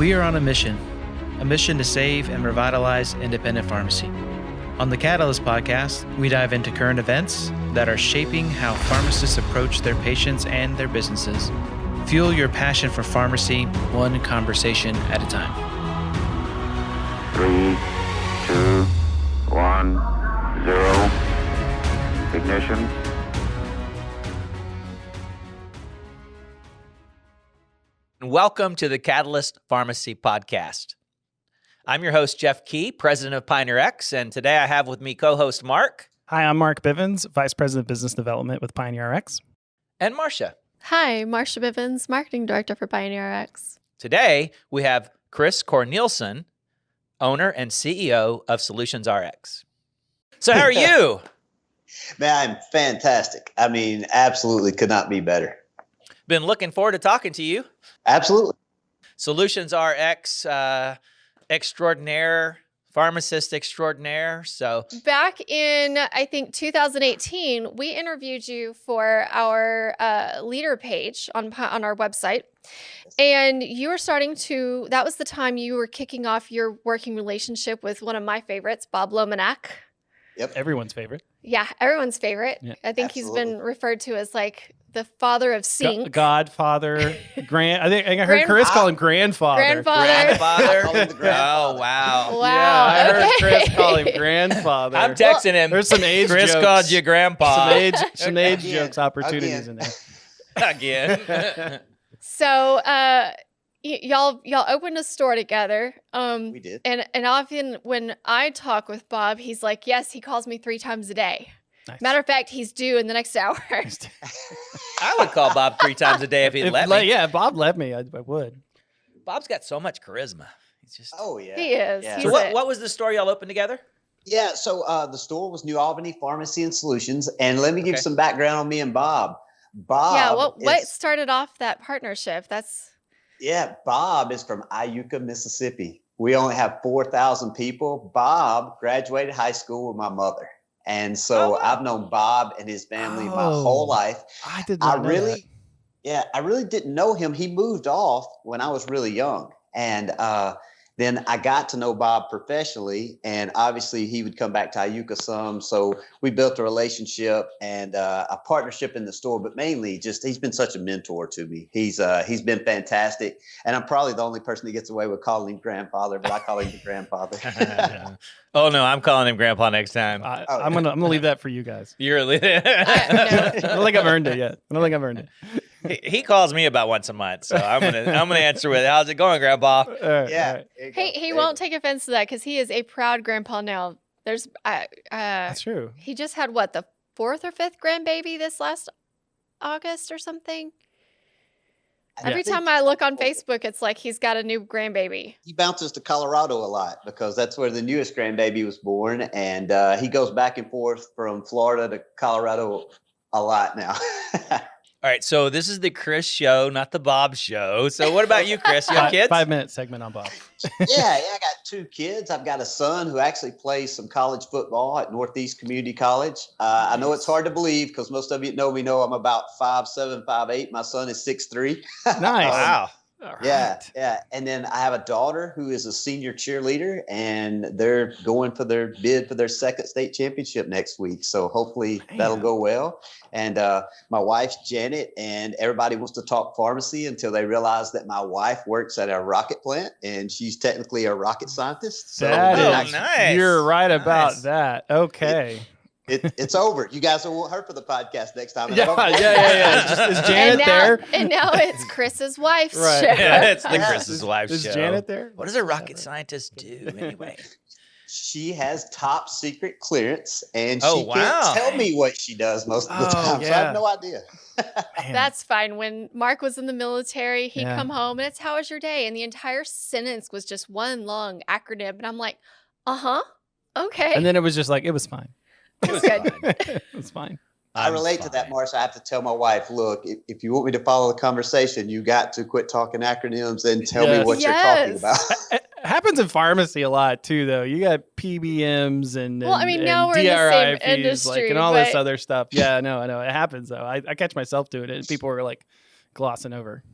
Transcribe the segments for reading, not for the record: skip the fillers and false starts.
We are on a mission to save and revitalize independent pharmacy. On the Catalyst podcast, we dive into current events that are shaping how pharmacists approach their patients and their businesses. Fuel your passion for pharmacy, one conversation at a time. 3, 2, 1, 0. Ignition. Welcome to the Catalyst Pharmacy Podcast. I'm your host, Jeff Key, president of Pioneer X, and today I have with me co-host Mark. Hi, I'm Mark Bivens, Vice President of Business Development with Pioneer X. And Marcia. Hi, Marcia Bivens, Marketing Director for Pioneer X. Today, we have Chris Cornelison, owner and CEO of Solutions RX. So how are you? Man, I'm fantastic. I mean, absolutely could not be better. Been looking forward to talking to you. Absolutely. Solutions RX extraordinaire, pharmacist extraordinaire. So Back in, I think, 2018, we interviewed you for our leader page on our website. And you were that was the time you were kicking off your working relationship with one of my favorites, Bob Lomanak. Yep. Everyone's favorite. Yeah, everyone's favorite. Yeah. I think Absolutely. He's been referred to as like the father of sync. Godfather, I think I heard Chris call him grandfather. Grandfather. Call him the Oh, grandfather. wow. Wow. Yeah, I heard okay. Chris call him grandfather. I'm texting him. There's some age Chris jokes. called you grandpa. Some age Again. jokes opportunities in there. Again. So y'all opened a store together. We did. And often when I talk with Bob, he's like, yes, he calls me 3 times a day. Nice. Matter of fact, he's due in the next hour. I would call Bob 3 times a day if he'd let me. Yeah, if Bob let me, I would. Bob's got so much charisma. He's just. Oh, yeah. He is. Yeah. He's So it. what was the store y'all opened together? Yeah, so the store was New Albany Pharmacy and Solutions. And let me give Okay. some background on me and Bob. Bob. Yeah, what is- started off that partnership? Bob is from Iuka, Mississippi. We only have 4,000 people. Bob graduated high school with my mother. And so Oh, wow. I've known Bob and his family my Oh. whole life. I did I not know really didn't know him. He moved off when I was really young. And then I got to know Bob professionally. And obviously he would come back to Iuka some. So we built a relationship and a partnership in the store, but mainly just he's been such a mentor to me. He's been fantastic. And I'm probably the only person that gets away with calling him grandfather, but I call him the grandfather. Oh no, I'm calling him grandpa next time. that. Oh, I'm gonna leave that for you guys. You're No. I don't think I've earned it yet. he calls me about once a month, so I'm gonna answer with, "How's it going, Grandpa?" All right, Yeah. all right. there you go. He There you won't go. take offense to that because he is a proud grandpa now. There's That's true. he just had the 4th or 5th grandbaby this last August or something. Every think- time I look on Facebook, it's like he's got a new grandbaby. He bounces to Colorado a lot because that's where the newest grandbaby was born. And he goes back and forth from Florida to Colorado a lot now. All right, so this is the Chris show, not the Bob show. So what about you, Chris? You have kids? 5-minute segment on Bob. yeah, I got 2 kids. I've got a son who actually plays some college football at Northeast Community College. I know it's hard to believe because most of you know I'm about 5'7", 5'8". My son is 6'3". Nice. Wow. All Yeah, right. yeah. And then I have a daughter who is a senior cheerleader, and they're going for their bid for their 2nd state championship next week. So hopefully that'll Man. go well. And my wife's Janet, and everybody wants to talk pharmacy until they realize that my wife works at a rocket plant, and she's technically a rocket scientist. So That Oh, is, nice. You're right about Nice. that. Okay. it's over. You guys will want her for the podcast next time. and I Yeah, don't- yeah. Is Janet there? And now it's Chris's wife's Right. show. Yeah, it's the Yeah. Chris's wife Is show. Janet there? What does a rocket scientist do anyway? She has top secret clearance, and Oh, she wow. can't tell me what she does most of the Oh, time. So I yeah. have no idea. Man. That's fine. When Mark was in the military, he'd Yeah. come home and it's "How was your day?" And the entire sentence was just one long acronym. And I'm like, okay. And then it was just like, it was fine. It was Good. fine. It was fine. I I'm relate to that, fine. Marcia. I have to tell my wife, look, if you want me to follow the conversation, you got to quit talking acronyms and tell me Yes. what you're talking Yes. about. It happens in pharmacy a lot too, though. You got PBMs and Well, I mean, now and we're in the same DRI fees, industry, and all this but- other stuff. Yeah, I know. It happens though. I catch myself doing it, and people are like glossing over.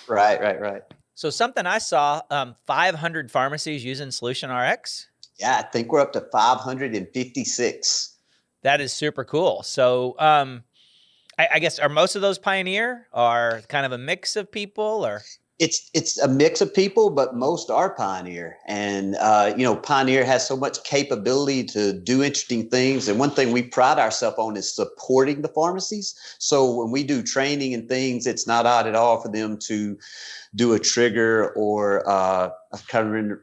Right. So something I saw, 500 pharmacies using Solution RX. Yeah, I think we're up to 556. That is super cool. So I guess, are most of those Pioneer, or kind of a mix of people, or? It's a mix of people, but most are Pioneer. And, Pioneer has so much capability to do interesting things. And one thing we pride ourselves on is supporting the pharmacies. So when we do training and things, it's not odd at all for them to do a trigger or I'm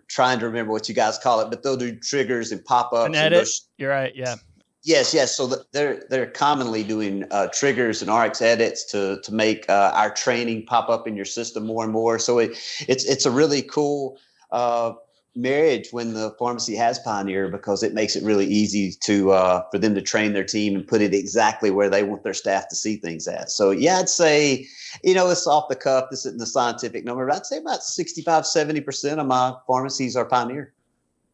trying to remember what you guys call it, but they'll do triggers and pop-ups. An edit. You're right. Yeah. Yes. So they're commonly doing triggers and RX edits to make our training pop up in your system more and more. So it's a really cool marriage when the pharmacy has Pioneer, because it makes it really easy to for them to train their team and put it exactly where they want their staff to see things at. So yeah, I'd say, it's off the cuff. This isn't the scientific number, but I'd say about 65-70% of my pharmacies are Pioneer.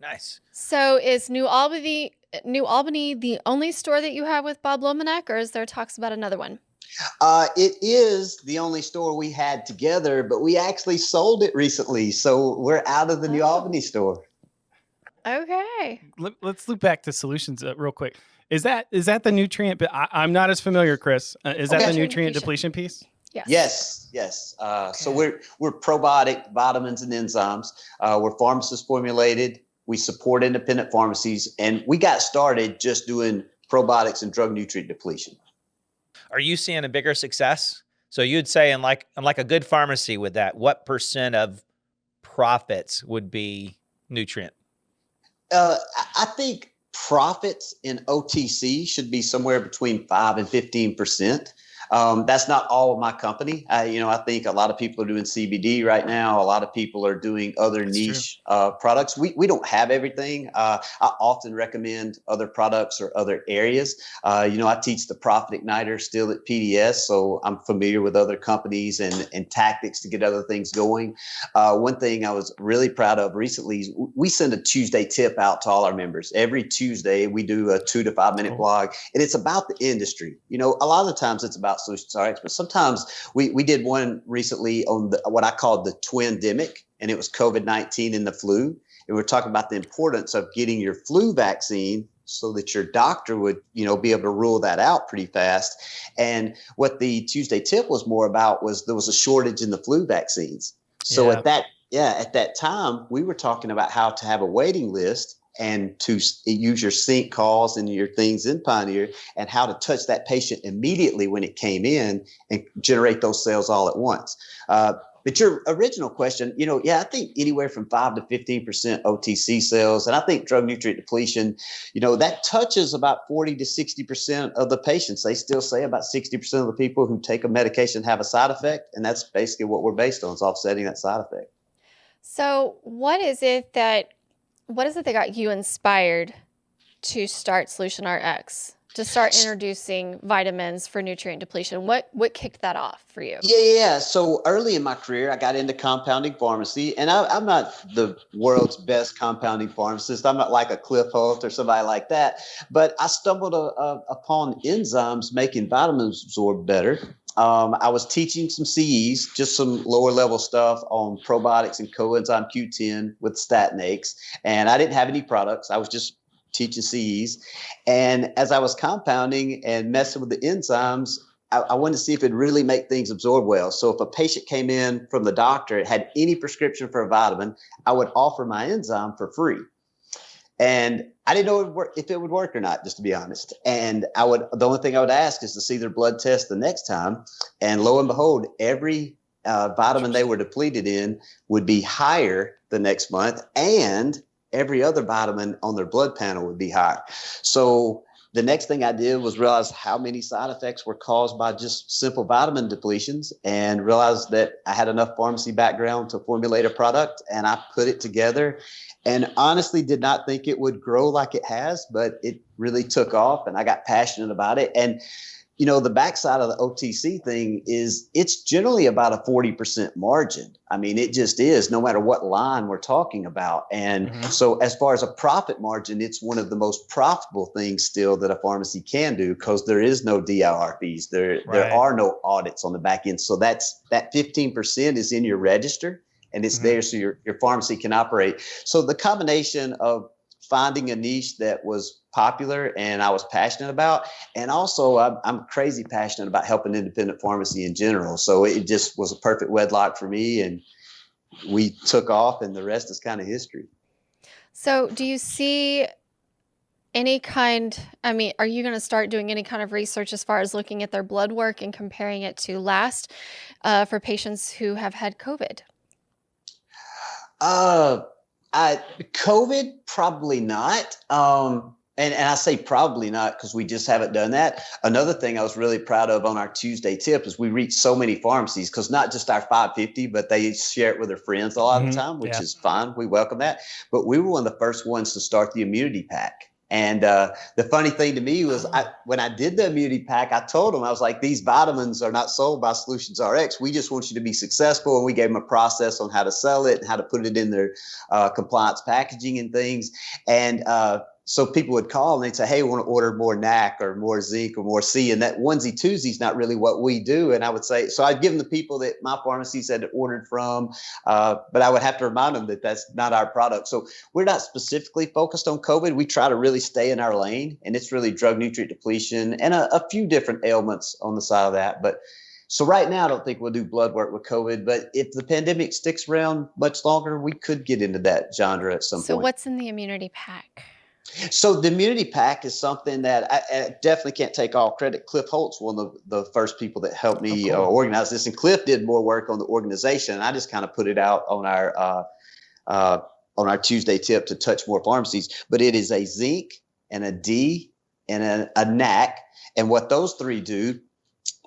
Nice. So is New Albany the only store that you have with Bob Lomanek, or is there talks about another one? It is the only store we had together, but we actually sold it recently. So we're out of the New Albany store. Okay. Let's loop back to Solutions real quick. Is that the nutrient? But I'm not as familiar, Chris. Is that the nutrient depletion piece? Yes. So we're probiotic vitamins and enzymes. We're pharmacist formulated. We support independent pharmacies, and we got started just doing probiotics and drug nutrient depletion. Are you seeing a bigger success? So you'd say in like a good pharmacy with that, what % of profits would be nutrient? I think profits in OTC should be somewhere between 5 and 15%. That's not all of my company. I think a lot of people are doing CBD right now. A lot of people are doing other niche products. We don't have everything. I often recommend other products or other areas. I teach the Profit Igniter still at PDS, so I'm familiar with other companies and tactics to get other things going. One thing I was really proud of recently is we send a Tuesday tip out to all our members. Every Tuesday, we do a 2 to 5 minute blog, and it's about the industry. A lot of the times it's about Solutions RX, but sometimes we did one recently on what I called the twindemic, and it was COVID-19 and the flu. And we're talking about the importance of getting your flu vaccine so that your doctor would, be able to rule that out pretty fast. And what the Tuesday tip was more about was there was a shortage in the flu vaccines. So at that time, we were talking about how to have a waiting list and to use your sync calls and your things in Pioneer, and how to touch that patient immediately when it came in and generate those sales all at once. But your original question, I think anywhere from 5 to 15% OTC sales. And I think drug nutrient depletion, that touches about 40 to 60% of the patients. They still say about 60% of the people who take a medication have a side effect. And that's basically what we're based on, is offsetting that side effect. So what is it that got you inspired to start Solution RX, to start introducing vitamins for nutrient depletion? What kicked that off for you? Yeah. So early in my career, I got into compounding pharmacy, and I'm not the world's best compounding pharmacist. I'm not like a Cliff Holt or somebody like that, but I stumbled upon enzymes making vitamins absorb better. I was teaching some CEs, just some lower level stuff on probiotics and coenzyme Q10 with statinase. And I didn't have any products. I was just teaching CEs. And as I was compounding and messing with the enzymes, I wanted to see if it'd really make things absorb well. So if a patient came in from the doctor and had any prescription for a vitamin, I would offer my enzyme for free. And I didn't know if it would work or not, just to be honest. And the only thing I would ask is to see their blood test the next time. And lo and behold, every vitamin they were depleted in would be higher the next month, and every other vitamin on their blood panel would be higher. So the next thing I did was realize how many side effects were caused by just simple vitamin depletions, and realized that I had enough pharmacy background to formulate a product, and I put it together. And honestly did not think it would grow like it has, but it really took off, and I got passionate about it. And, the backside of the OTC thing is it's generally about a 40% margin. I mean, it just is, no matter what line we're talking about. And so as far as a profit margin, it's one of the most profitable things still that a pharmacy can do, because there is no DIR fees. There are no audits on the back end. So that 15% is in your register. and it's there so your pharmacy can operate. So the combination of finding a niche that was popular and I was passionate about, and also I'm crazy passionate about helping independent pharmacy in general. So it just was a perfect wedlock for me, and we took off, and the rest is kind of history. So do you see any kind, are you going to start doing any kind of research as far as looking at their blood work and comparing it to last for patients who have had COVID? COVID, probably not. And I say probably not because we just haven't done that. Another thing I was really proud of on our Tuesday tip is we reached so many pharmacies, because not just our 550, but they share it with their friends a lot of the time, which is fine. We welcome that. But we were one of the first ones to start the immunity pack. And the funny thing to me was when I did the immunity pack, I told them, I was like, these vitamins are not sold by Solutions RX. We just want you to be successful. And we gave them a process on how to sell it and how to put it in their compliance packaging and things. And so people would call and they'd say, hey, we want to order more NAC or more zinc or more C. And that onesie twosie is not really what we do. And I would say, so I'd give them the people that my pharmacies had ordered from, but I would have to remind them that that's not our product. So we're not specifically focused on COVID. We try to really stay in our lane, and it's really drug nutrient depletion and a few different ailments on the side of that. But so right now, I don't think we'll do blood work with COVID, but if the pandemic sticks around much longer, we could get into that genre at some point. So what's in the immunity pack? So the immunity pack is something that I definitely can't take all credit. Cliff Holt's one of the first people that helped me organize this, and Cliff did more work on the organization. And I just kind of put it out on our Tuesday tip to touch more pharmacies. But it is a zinc and a D and a NAC, and what those three do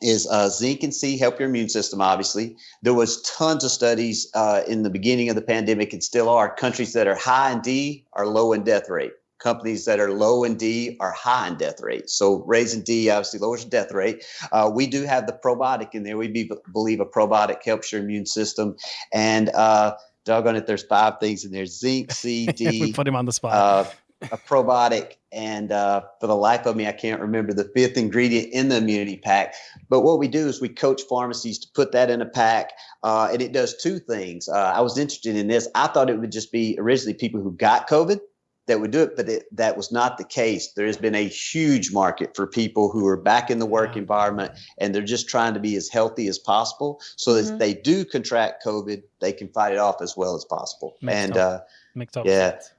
is zinc and C help your immune system, obviously. There was tons of studies in the beginning of the pandemic, and still are. Countries that are high in D are low in death rate. Companies that are low in D are high in death rate. So raising D obviously lowers your death rate. We do have the probiotic in there. We believe a probiotic helps your immune system. And doggone it, there's 5 things in there: zinc, C, D. We put him on the spot. A probiotic, and for the life of me, I can't remember the 5th ingredient in the immunity pack. But what we do is we coach pharmacies to put that in a pack, and it does 2 things. I was interested in this. I thought it would just be originally people who got COVID that would do it, but that was not the case. There has been a huge market for people who are back in the work environment, and they're just trying to be as healthy as possible, so that if they do contract COVID, they can fight it off as well as possible. Makes total sense.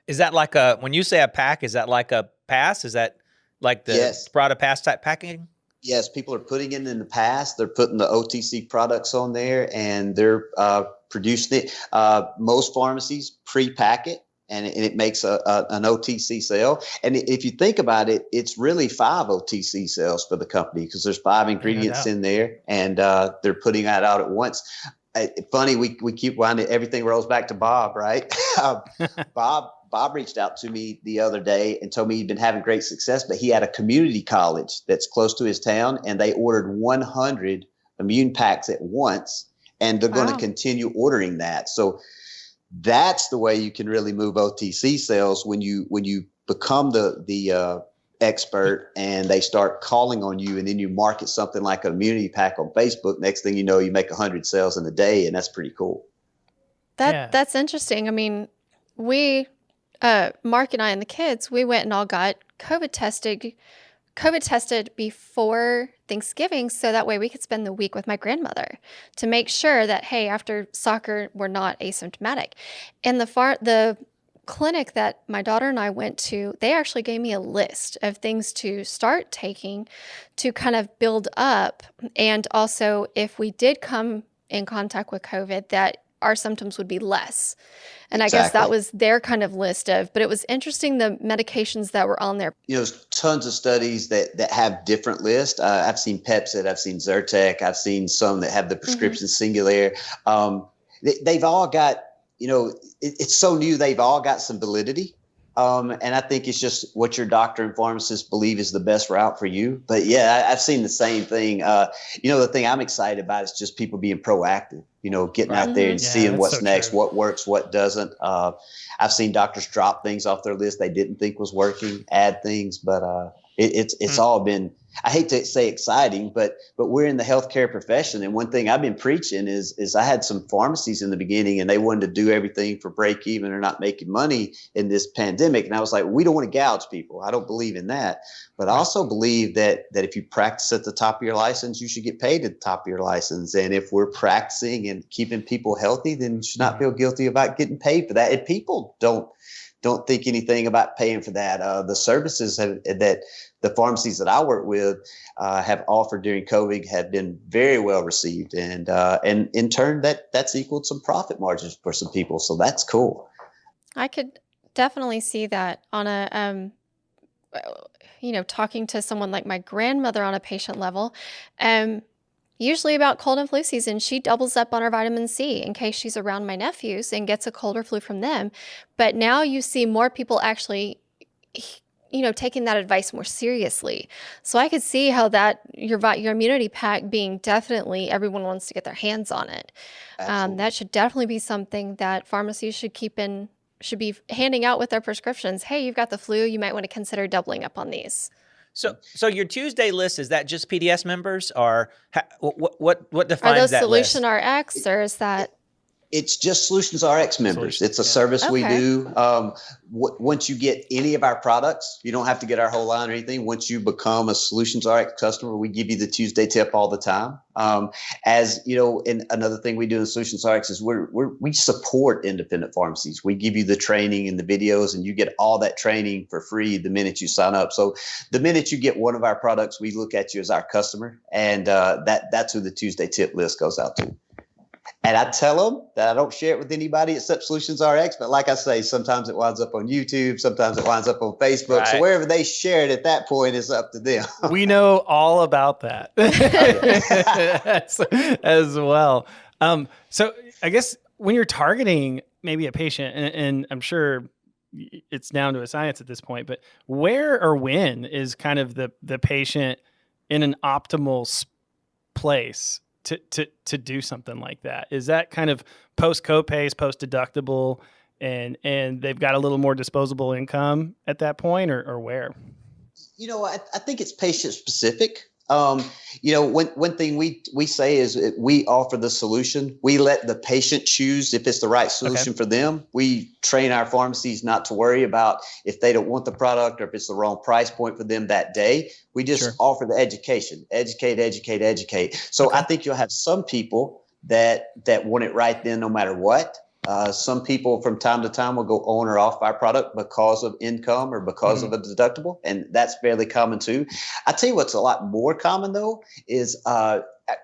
Is that like when you say a pack, is that like a pass? Is that like the Sparta Pass type packing? Yes, people are putting it in the pass. They're putting the OTC products on there, and they're producing it. Most pharmacies pre-pack it, and it makes an OTC sale. And if you think about it, it's really 5 OTC sales for the company, because there's 5 ingredients in there, and they're putting that out at once. Funny, we keep winding, everything rolls back to Bob, right? Bob reached out to me the other day and told me he'd been having great success, but he had a community college that's close to his town, and they ordered 100 immune packs at once, and they're going to continue ordering that. So that's the way you can really move OTC sales, when you become the expert and they start calling on you, and then you market something like an immunity pack on Facebook. Next thing you know, you make 100 sales in a day, and that's pretty cool. That's interesting. I mean, we, Mark and I and the kids, we went and all got COVID tested before Thanksgiving, so that way we could spend the week with my grandmother to make sure that, hey, after soccer, we're not asymptomatic. And the clinic that my daughter and I went to, they actually gave me a list of things to start taking to kind of build up. And also, if we did come in contact with COVID, that our symptoms would be less. And I guess that was their kind of list of, but it was interesting, the medications that were on there. You know, there's tons of studies that have different lists. I've seen Pepcid, I've seen Zyrtec, I've seen some that have the prescription Singulair. They've all got, you know, it's so new, they've all got some validity. And I think it's just what your doctor and pharmacist believe is the best route for you. But yeah, I've seen the same thing. You know, the thing I'm excited about is just people being proactive, you know, getting out there and seeing what's next, what works, what doesn't. I've seen doctors drop things off their list they didn't think was working, add things. But It's all been, I hate to say exciting, but we're in the healthcare profession. And one thing I've been preaching is I had some pharmacies in the beginning and they wanted to do everything for break even or not making money in this pandemic. And I was like, we don't want to gouge people. I don't believe in that. But I also believe that if you practice at the top of your license, you should get paid at the top of your license. And if we're practicing and keeping people healthy, then you should not feel guilty about getting paid for that. And people don't think anything about paying for that. The services that the pharmacies that I work with have offered during COVID have been very well received, and in turn that's equaled some profit margins for some people. So that's cool. I could definitely see that on a talking to someone like my grandmother on a patient level. Usually about cold and flu season, she doubles up on her vitamin C in case she's around my nephews and gets a cold or flu from them. But now you see more people actually, taking that advice more seriously. So I could see how that your immunity pack being definitely everyone wants to get their hands on it. That should definitely be something that pharmacies should be handing out with their prescriptions. Hey, you've got the flu. You might want to consider doubling up on these. So your Tuesday list, is that just PDS members, or what defines Are those that Solution list? RX, or is that? It's just Solutions RX members. It's a service we do. Once you get any of our products, you don't have to get our whole line or anything. Once you become a Solutions RX customer, we give you the Tuesday tip all the time. As you know, and another thing we do in Solutions RX is we support independent pharmacies. We give you the training and the videos, and you get all that training for free the minute you sign up. So the minute you get one of our products, we look at you as our customer, and that's who the Tuesday tip list goes out to. And I tell them that I don't share it with anybody except Solutions RX. But like I say, sometimes it winds up on YouTube. Sometimes it winds up on Facebook. Right. So wherever they share it at that point is up to them. We know all about that as well. So I guess when you're targeting maybe a patient, and I'm sure it's down to a science at this point, but where or when is kind of the patient in an optimal place to do something like that? Is that kind of post copays, post deductible, and they've got a little more disposable income at that point, or where? I think it's patient specific. One thing we say is we offer the solution. We let the patient choose if it's the right solution for them. We train our pharmacies not to worry about if they don't want the product or if it's the wrong price point for them that day. We just offer the education, educate. So I think you'll have some people that want it right then, no matter what. Some people from time to time will go on or off our product because of income or because of a deductible, and that's fairly common too. I tell you what's a lot more common though is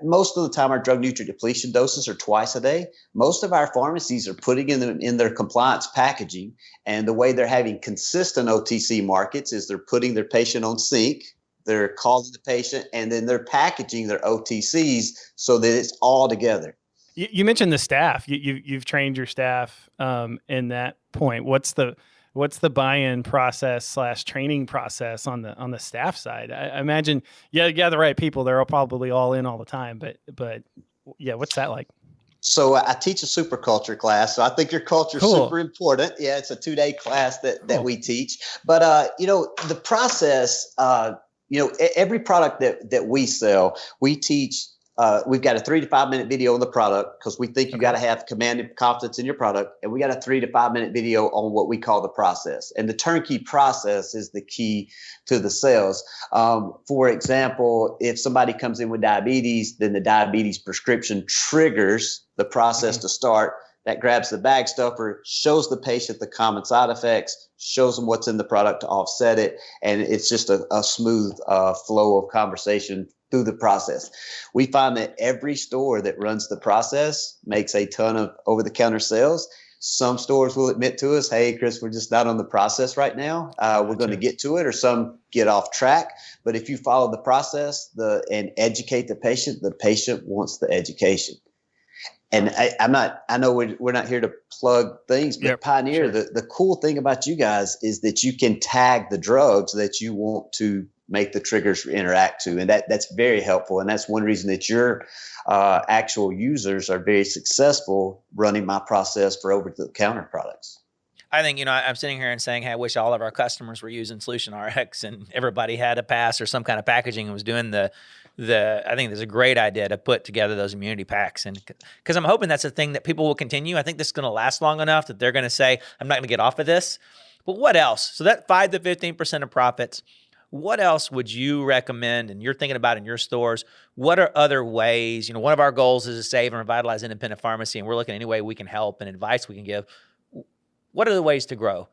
most of the time our drug nutrient depletion doses are twice a day. Most of our pharmacies are putting in their compliance packaging, and the way they're having consistent OTC markets is they're putting their patient on sync. They're calling the patient, and then they're packaging their OTCs so that it's all together. You mentioned the staff. You've trained your staff in that point. What's the buy-in process / training process on the staff side? I imagine you got the right people. They're probably all in all the time. But yeah, what's that like? So I teach a super culture class. So I think your culture is super important. Yeah, it's a 2-day class that we teach. But the process. Every product that we sell, we teach. We've got a 3 to 5 minute video on the product because we think you got to have command and confidence in your product. And we got a 3 to 5 minute video on what we call the process. And the turnkey process is the key to the sales. For example, if somebody comes in with diabetes, then the diabetes prescription triggers the process to start. That grabs the bag stuffer, shows the patient the common side effects, shows them what's in the product to offset it. And it's just a smooth flow of conversation through the process. We find that every store that runs the process makes a ton of over-the-counter sales. Some stores will admit to us, hey, Chris, we're just not on the process right now. We're going to get to it, or some get off track. But if you follow the process and educate the patient wants the education. And I know we're not here to plug things, but Pioneer, the cool thing about you guys is that you can tag the drugs that you want to make the triggers interact to. And that's very helpful. And that's one reason that your actual users are very successful running my process for over-the-counter products. I think, I'm sitting here and saying, hey, I wish all of our customers were using Solution RX and everybody had a pass or some kind of packaging and was doing I think there's a great idea to put together those immunity packs. And because I'm hoping that's a thing that people will continue. I think this is going to last long enough that they're going to say, I'm not going to get off of this. But what else? So that 5 to 15% of profits, what else would you recommend, and you're thinking about in your stores? What are other ways? One of our goals is to save and revitalize independent pharmacy, and we're looking at any way we can help and advice we can give. What are the ways to grow?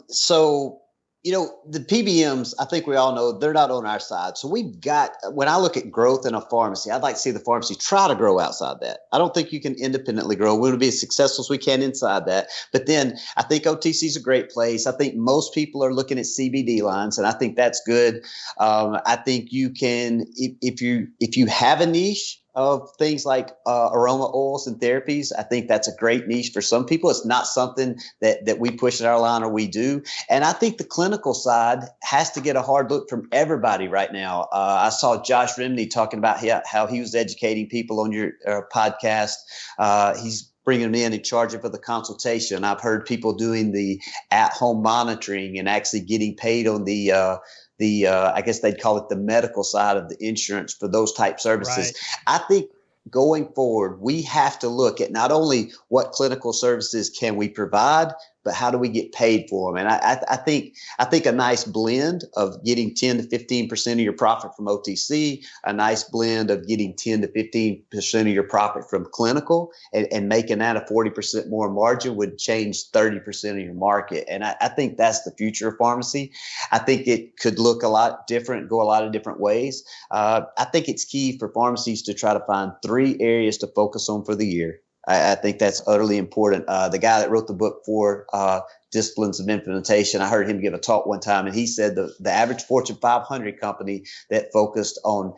So, the PBMs, I think we all know they're not on our side. So when I look at growth in a pharmacy, I'd like to see the pharmacy try to grow outside that. I don't think you can independently grow. We want to be as successful as we can inside that. But then I think OTC is a great place. I think most people are looking at CBD lines, and I think that's good. I think you can, if you have a niche of things like aroma oils and therapies, I think that's a great niche for some people. It's not something that we push in our line or we do. And I think the clinical side has to get a hard look from everybody right now. I saw Josh Remney talking about how he was educating people on your podcast. He's bringing them in and charging for the consultation. I've heard people doing the at-home monitoring and actually getting paid on the I guess they'd call it the medical side of the insurance for those type services. Right. I think going forward, we have to look at not only what clinical services can we provide, but how do we get paid for them? And I think a nice blend of getting 10 to 15% of your profit from OTC, a nice blend of getting 10 to 15% of your profit from clinical, and making that a 40% more margin would change 30% of your market. And I think that's the future of pharmacy. I think it could look a lot different, go a lot of different ways. I think it's key for pharmacies to try to find 3 areas to focus on for the year. I think that's utterly important. The guy that wrote the book for Disciplines of Implementation, I heard him give a talk one time, and he said the average Fortune 500 company that focused on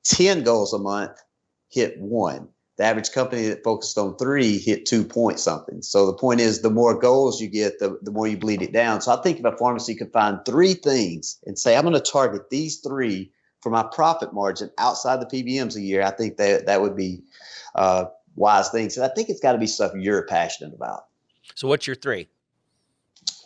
10 goals a month hit 1. The average company that focused on 3 hit 2 point something. So the point is, the more goals you get, the more you bleed it down. So I think if a pharmacy could find 3 things and say, I'm going to target these 3 for my profit margin outside the PBMs a year, I think that would be wise things. And I think it's got to be stuff you're passionate about. So what's your 3?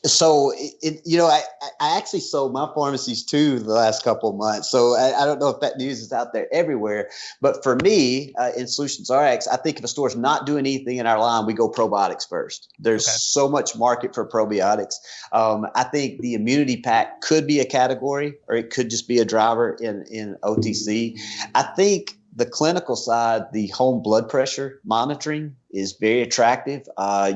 So, I actually sold my pharmacies too the last couple of months. So I don't know if that news is out there everywhere. But for me, in Solutions RX, I think if a store's not doing anything in our line, we go probiotics first. There's so much market for probiotics. I think the immunity pack could be a category, or it could just be a driver in OTC. I think the clinical side, the home blood pressure monitoring is very attractive.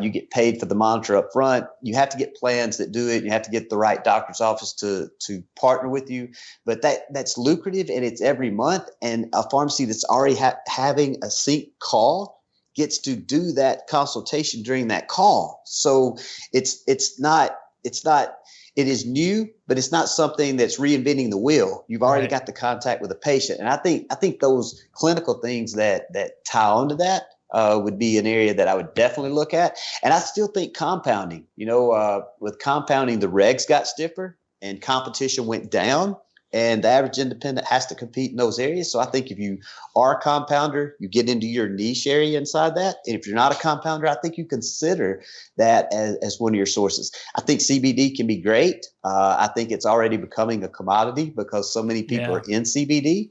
You get paid for the monitor up front. You have to get plans that do it. You have to get the right doctor's office to partner with you. But that's lucrative, and it's every month. And a pharmacy that's already having a sync call gets to do that consultation during that call. So it is new, but it's not something that's reinventing the wheel. You've already got the contact with the patient. And I think those clinical things that tie onto that would be an area that I would definitely look at. And I still think compounding, with compounding, the regs got stiffer and competition went down, and the average independent has to compete in those areas. So I think if you are a compounder, you get into your niche area inside that. And if you're not a compounder, I think you consider that as one of your sources. I think CBD can be great. I think it's already becoming a commodity because so many people are in CBD.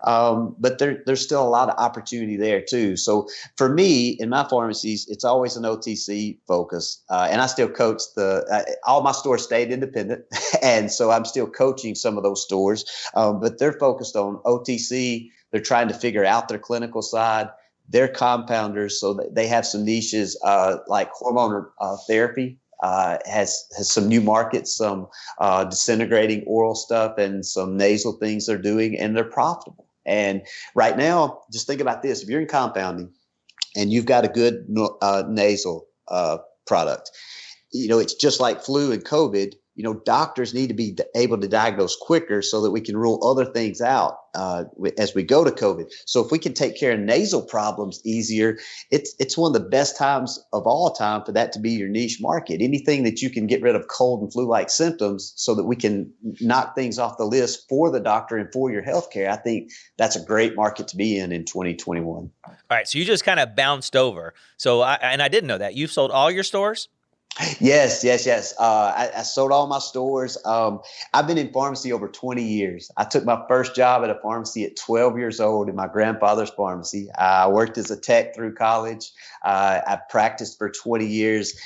But there's still a lot of opportunity there too. So for me, in my pharmacies, it's always an OTC focus. And I still coach all my stores stayed independent. And so I'm still coaching some of those stores, but they're focused on OTC. They're trying to figure out their clinical side. They're compounders. So they have some niches, like hormone therapy. Has some new markets, some disintegrating oral stuff, and some nasal things they're doing, and they're profitable. And right now, just think about this. If you're in compounding and you've got a good nasal product, it's just like flu and COVID. Doctors need to be able to diagnose quicker so that we can rule other things out as we go to COVID. So if we can take care of nasal problems easier, it's one of the best times of all time for that to be your niche market. Anything that you can get rid of cold and flu-like symptoms so that we can knock things off the list for the doctor and for your healthcare, I think that's a great market to be in 2021. All right. So you just kind of bounced over. So I didn't know that. You've sold all your stores? Yes, yes, yes. I sold all my stores. I've been in pharmacy over 20 years. I took my first job at a pharmacy at 12 years old in my grandfather's pharmacy. I worked as a tech through college. I practiced for 20 years.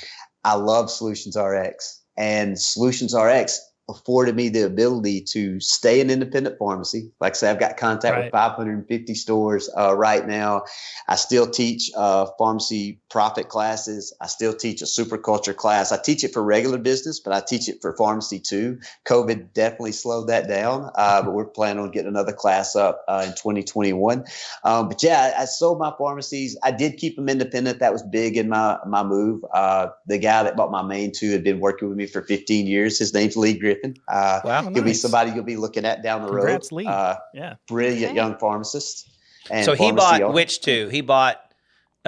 I love Solutions RX, and Solutions RX afforded me the ability to stay an independent pharmacy. Like I said, I've got contact with 550 stores right now. I still teach pharmacy profit classes. I still teach a superculture class. I teach it for regular business, but I teach it for pharmacy too. COVID definitely slowed that down, but we're planning on getting another class up in 2021. But yeah, I sold my pharmacies. I did keep them independent. That was big in my move. The guy that bought my main two had been working with me for 15 years. His name's Lee Griffin. Wow, He'll be somebody you'll be looking at down the Congrats, road. Lee. Yeah. Brilliant young pharmacist. And so he pharmacy bought owner. which two? He bought,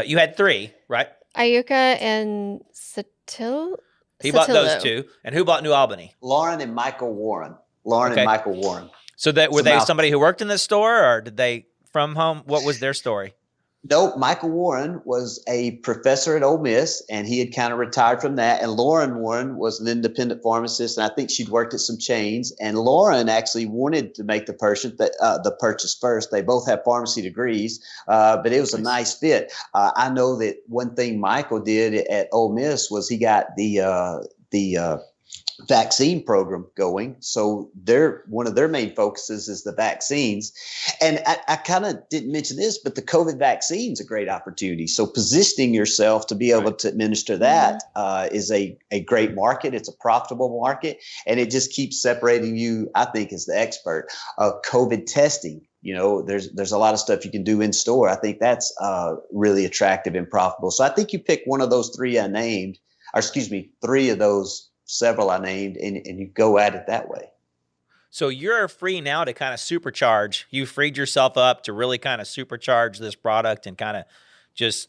you had three, right? Iuka and Satil. He bought those Satillo. two. And who bought New Albany? Lauren and Michael Warren. Lauren Okay. and Michael Warren. So that were So they now- somebody who worked in the store, or did they from home? What was their story? Nope. Michael Warren was a professor at Ole Miss, and he had kind of retired from that. And Lauren Warren was an independent pharmacist, and I think she'd worked at some chains. And Lauren actually wanted to make the purchase first. They both have pharmacy degrees, but it was a nice fit. I know that one thing Michael did at Ole Miss was he got the vaccine program going. So one of their main focuses is the vaccines. And I kind of didn't mention this, but the COVID vaccine is a great opportunity. So positioning yourself to be able to administer that is a great market. It's a profitable market, and it just keeps separating you, I think, as the expert of COVID testing. You know, there's a lot of stuff you can do in store. I think that's really attractive and profitable. So I think you pick one of those three I named, three of those several I named, and you go at it that way. So you're free now to kind of supercharge. You freed yourself up to really kind of supercharge this product and kind of just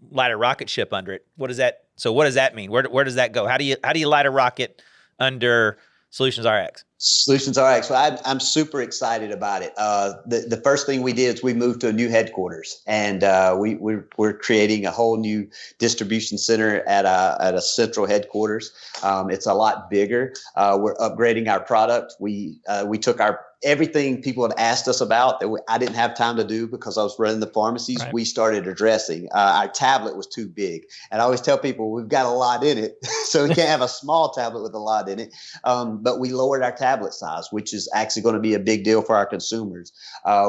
light a rocket ship under it. What does that mean? Where does that go? How do you light a rocket under Solutions RX? Solutions RX. So I'm super excited about it. The first thing we did is we moved to a new headquarters, and we're creating a whole new distribution center at a central headquarters. It's a lot bigger. We're upgrading our product. We took everything people had asked us about that I didn't have time to do because I was running the pharmacies. Right. We started addressing. Our tablet was too big, and I always tell people we've got a lot in it, so we can't have a small tablet with a lot in it. But we lowered our tablet size, which is actually going to be a big deal for our consumers.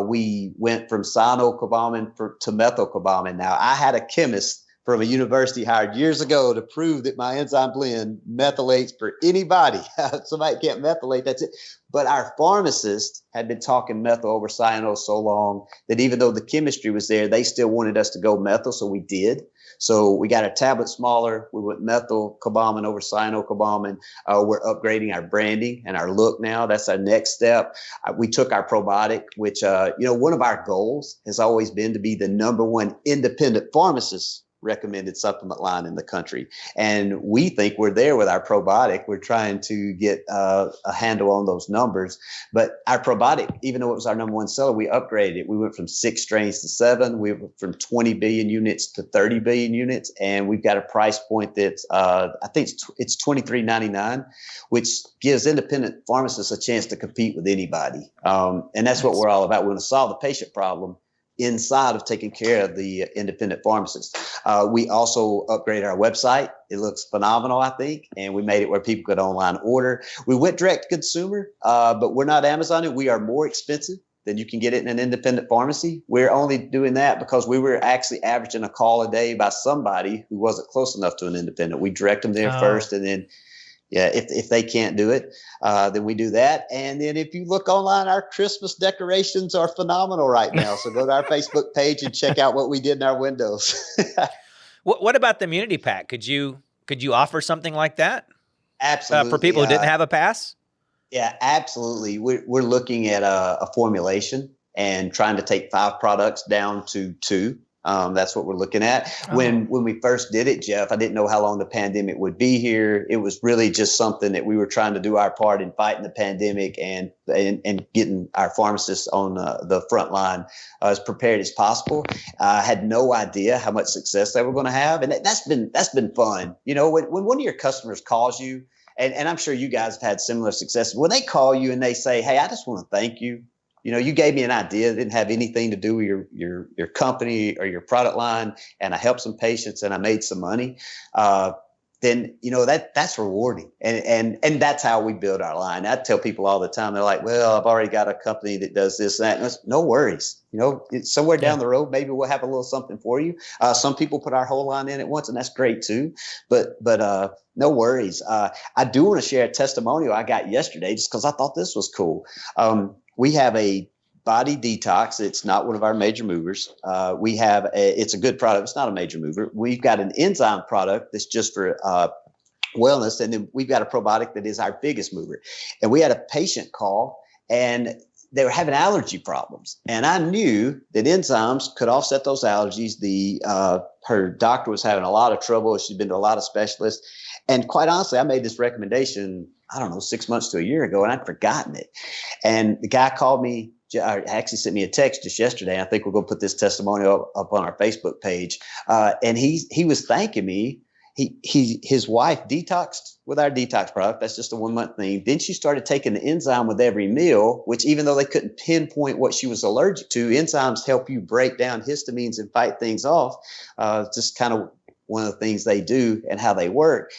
We went from cyanocobalamin to methylcobalamin. Now, I had a chemist from a university hired years ago to prove that my enzyme blend methylates for anybody. Somebody can't methylate, that's it. But our pharmacist had been talking methyl over cyano so long that even though the chemistry was there, they still wanted us to go methyl, so we did. So we got our tablet smaller. We went methylcobalamin over cyanocobalamin. We're upgrading our branding and our look now. That's our next step. We took our probiotic, which, one of our goals has always been to be the #1 independent pharmacist recommended supplement line in the country. And we think we're there with our probiotic. We're trying to get a handle on those numbers. But our probiotic, even though it was our #1 seller, we upgraded it. We went from 6 strains to 7. We went from 20 billion units to 30 billion units. And we've got a price point that's, I think it's $23.99, which gives independent pharmacists a chance to compete with anybody. And that's what we're all about. We want to solve the patient problem inside of taking care of the independent pharmacists. We also upgraded our website. It looks phenomenal, I think, and we made it where people could online order. We went direct to consumer, but we're not Amazon. We are more expensive than you can get it in an independent pharmacy. We're only doing that because we were actually averaging a call a day by somebody who wasn't close enough to an independent. We direct them there first, and then if they can't do it, then we do that. And then if you look online, our Christmas decorations are phenomenal right now. So go to our Facebook page and check out what we did in our windows. What about the immunity pack? Could you offer something like that? Absolutely. For people who didn't have a pass? Yeah, absolutely. We're looking at a formulation and trying to take 5 products down to 2. That's what we're looking at. When we first did it, Jeff, I didn't know how long the pandemic would be here. It was really just something that we were trying to do our part in fighting the pandemic and getting our pharmacists on the front line as prepared as possible. I had no idea how much success they were going to have, and that's been fun. You know, when one of your customers calls you, and I'm sure you guys have had similar success. When they call you and they say, "Hey, I just want to thank you. You know, you gave me an idea that didn't have anything to do with your company or your product line, and I helped some patients and I made some money." Then, you know, that's rewarding. And that's how we build our line. I tell people all the time, they're like, "Well, I've already got a company that does this, that." And no worries. You know, it's somewhere down the road, maybe we'll have a little something for you. Some people put our whole line in at once, and that's great too. But no worries. I do want to share a testimonial I got yesterday just because I thought this was cool. We have a body detox. It's not one of our major movers. It's a good product. It's not a major mover. We've got an enzyme product that's just for wellness. And then we've got a probiotic that is our biggest mover. And we had a patient call and they were having allergy problems. And I knew that enzymes could offset those allergies. Her doctor was having a lot of trouble. She'd been to a lot of specialists. And quite honestly, I made this recommendation, I don't know, 6 months to a year ago, and I'd forgotten it. And the guy called me, actually sent me a text just yesterday. I think we're going to put this testimonial up on our Facebook page. And he was thanking me. His wife detoxed with our detox product. That's just a 1 month thing. Then she started taking the enzyme with every meal, which even though they couldn't pinpoint what she was allergic to, enzymes help you break down histamines and fight things off. Just kind of one of the things they do and how they work.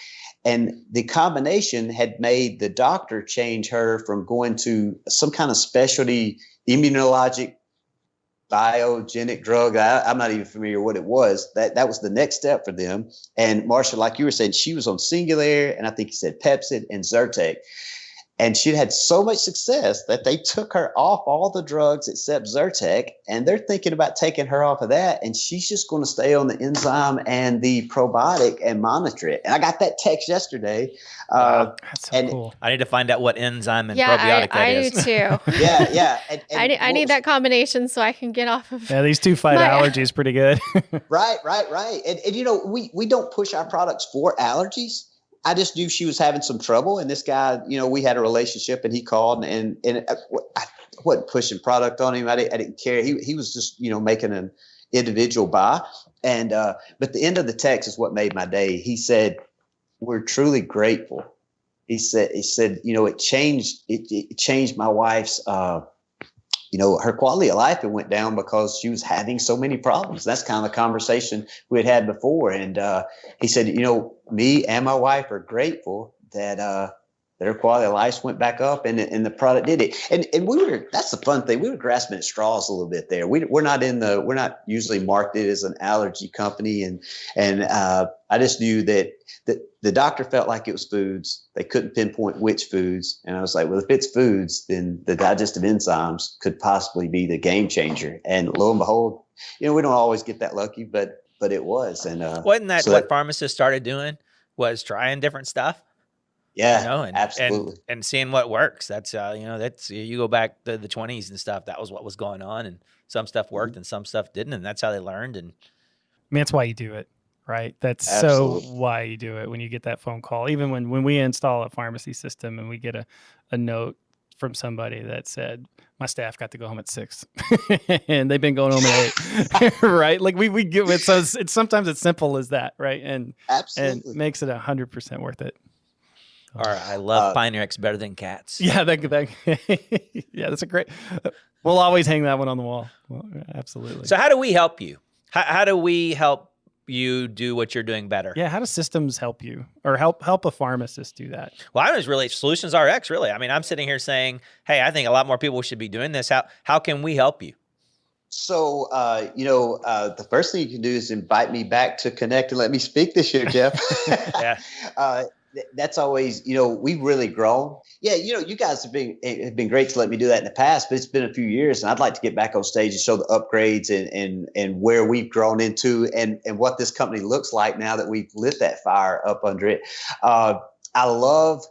And the combination had made the doctor change her from going to some kind of specialty immunologic biogenic drug. I'm not even familiar what it was. That was the next step for them. And Marsha, like you were saying, she was on Singulair, and I think you said Pepcid and Zyrtec. And she had so much success that they took her off all the drugs except Zyrtec, and they're thinking about taking her off of that. And she's just going to stay on the enzyme and the probiotic and monitor it. And I got that text yesterday. Wow, that's so cool. I need to find out what enzyme and probiotic that is. I do too. Yeah. And I need that combination so I can get off of. Yeah, these two fight allergies pretty good. Right. And you know, we don't push our products for allergies. I just knew she was having some trouble, and this guy, you know, we had a relationship, and he called, and I wasn't pushing product on him. I didn't care. He was just, you know, making an individual buy, and but the end of the text is what made my day. He said, "We're truly grateful." He said, you know, it changed my wife's, you know, her quality of life. It went down because she was having so many problems. That's kind of the conversation we had before. And he said, you know, me and my wife are grateful that their quality of life went back up and the product did it. And that's the fun thing. We were grasping at straws a little bit there. We're not usually marketed as an allergy company. And I just knew that the doctor felt like it was foods. They couldn't pinpoint which foods. And I was like, well, if it's foods, then the digestive enzymes could possibly be the game changer. And lo and behold, you know, we don't always get that lucky, but it was. And wasn't that what pharmacists started doing? Was trying different stuff? Yeah, you know, absolutely. And seeing what works. That's you know, that's, you go back to the 20s and stuff. That was what was going on, and some stuff worked and some stuff didn't, and that's how they learned. And I mean, that's why you do it, right? That's Absolutely. so why you do it. When you get that phone call, even when we install a pharmacy system and we get a note from somebody that said, my staff got to go home at 6 and they've been going home at 8, right? Like we give it. So it's sometimes it's simple as that, right? And Absolutely. and makes it 100% worth it. or I love Pioneer X better than cats. Yeah, yeah, that's a great. We'll always hang that one on the wall. Well, absolutely. So how do we help you? How do we help you do what you're doing better? Yeah, how do systems help you, or help a pharmacist do that? Well, I was really Solutions RX. Really, I mean, I'm sitting here saying, hey, I think a lot more people should be doing this. How can we help you? So, the first thing you can do is invite me back to connect and let me speak this year, Jeff. Yeah. That's always, we've really grown. Yeah, you guys have been great to let me do that in the past, but it's been a few years, and I'd like to get back on stage and show the upgrades and where we've grown into and what this company looks like now that we've lit that fire up under it. I love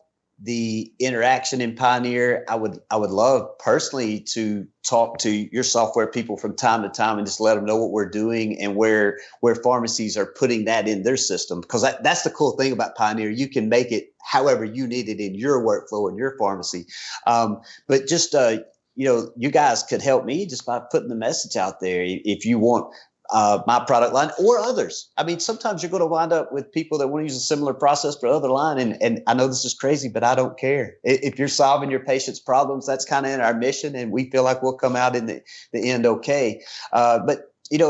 the interaction in Pioneer. I would love personally to talk to your software people from time to time and just let them know what we're doing and where pharmacies are putting that in their system. Because that's the cool thing about Pioneer. You can make it however you need it in your workflow in your pharmacy. But just, you guys could help me just by putting the message out there. If you want my product line or others. I mean, sometimes you're going to wind up with people that want to use a similar process for other line. And I know this is crazy, but I don't care. If you're solving your patient's problems, that's kind of in our mission. And we feel like we'll come out in the end okay. But